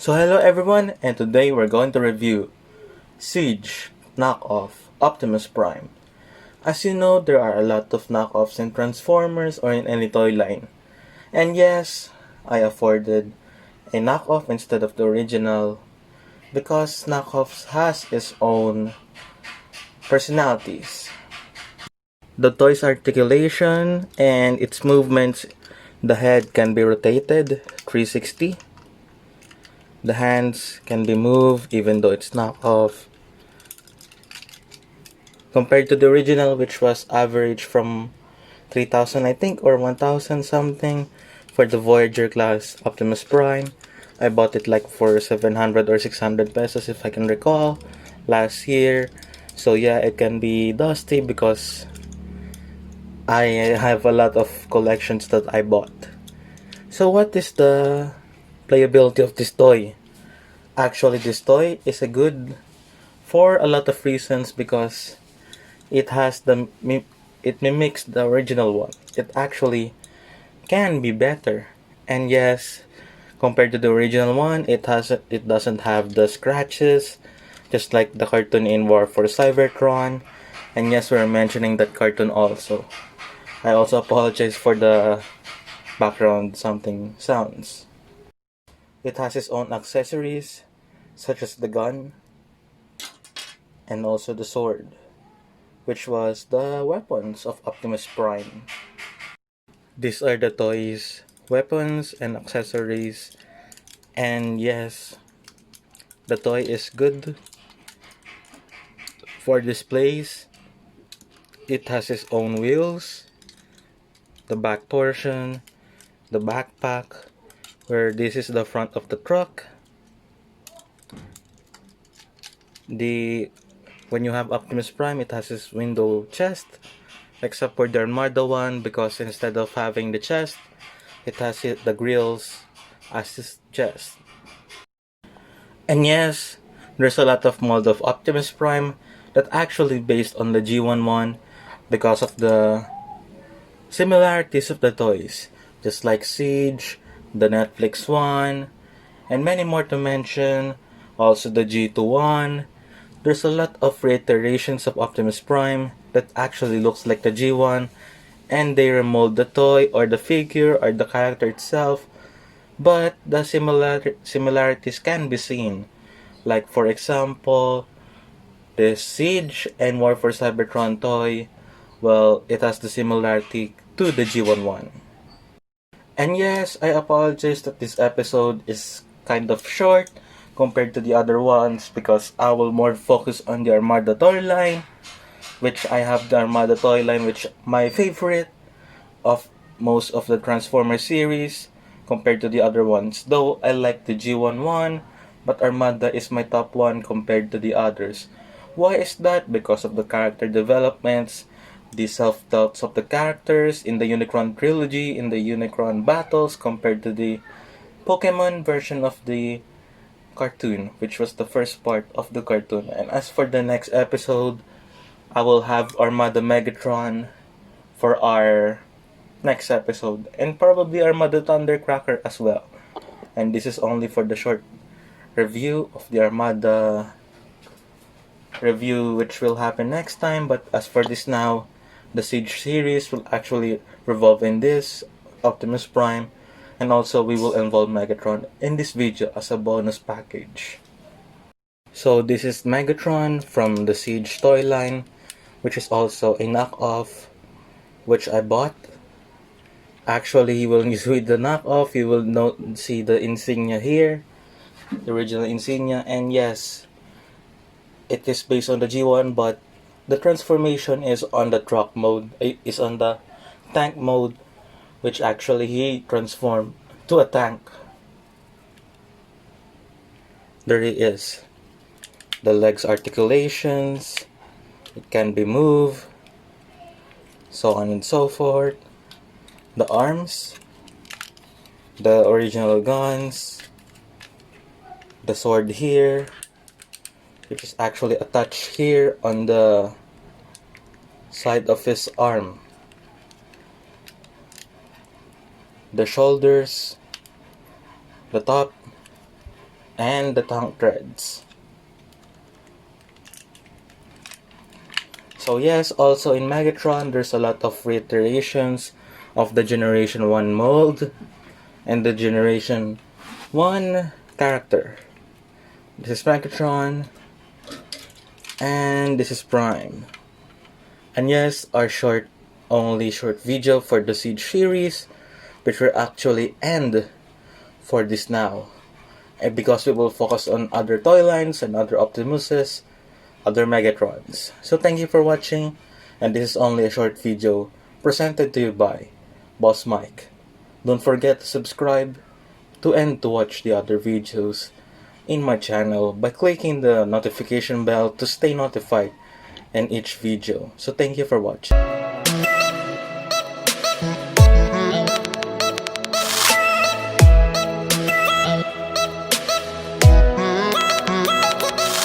So hello everyone, and today we're going to review Seige knockoff Optimus Prime. As you know, there are a lot of knockoffs in Transformers or in any toy line. And yes, I afforded a knockoff instead of the original because knockoffs has its own personalities. The toy's articulation and its movements, the head can be rotated 360. The hands can be moved even though it's knockoff. Compared to the original, which was average from 3,000 I think, or 1,000 something for the Voyager class Optimus Prime. I bought it like for 700 or 600 pesos if I can recall last year. So yeah, it can be dusty because I have a lot of collections that I bought. So what is the playability of this toy? Actually, this toy is a good for a lot of reasons because it has it mimics the original one. It actually can be better. And yes, compared to the original one, it doesn't have the scratches just like the cartoon in War for Cybertron. And yes, we're mentioning that cartoon also. I also apologize for the background something sounds. It has its own accessories such as the gun and also the sword, which was the weapons of Optimus Prime. These are the toys, weapons, and accessories. And yes, the toy is good for displays. It has its own wheels, the back portion, the backpack, where this is the front of the truck. The When you have Optimus Prime, it has its window chest, except for the Armada one, because instead of having the chest, it has the grills as its chest. And yes, there's a lot of mold of Optimus Prime that actually based on the G11 because of the similarities of the toys, just like Siege, the Netflix one, and many more to mention, also the G21. There's a lot of reiterations of Optimus Prime that actually looks like the G1, and they remold the toy or the figure or the character itself, but the similarities can be seen. Like for example, the Siege and War for Cybertron toy, well, it has the similarity to the G11. And yes, I apologize that this episode is kind of short compared to the other ones because I will more focus on the Armada toy line, which I have the Armada toy line, which my favorite of most of the Transformer series compared to the other ones. Though I like the G11, but Armada is my top one compared to the others. Why is that? Because of the character developments, the self-doubts of the characters in the Unicron trilogy, in the Unicron battles compared to the Pokemon version of the cartoon, which was the first part of the cartoon. And as for the next episode, I will have Armada Megatron for our next episode, and probably Armada Thundercracker as well. And this is only for the short review of the Armada review, which will happen next time. But as for this now, the Siege series will actually revolve in this Optimus Prime, and also we will involve Megatron in this video as a bonus package. So this is Megatron from the Siege toy line, which is also a knockoff, which I bought. Actually, when you see the knockoff, you will see the insignia here, the original insignia, and yes, it is based on the G1, but the transformation is on the truck mode, is on the tank mode, which actually he transformed to a tank. There he is. The legs articulations, it can be moved, so on and so forth. The arms, the original guns, the sword here, which is actually attached here on the side of his arm. The shoulders, the top, and the tank treads. So yes, also in Megatron, there's a lot of reiterations of the Generation 1 mold and the Generation 1 character. This is Megatron, and this is Prime. And yes, our only short video for the Siege series, which will actually end for this now. And because we will focus on other toy lines and other Optimuses, other Megatrons. So thank you for watching, and this is only a short video presented to you by Boss Mike. Don't forget to subscribe to watch the other videos in my channel by clicking the notification bell to stay notified in each video. So thank you for watching.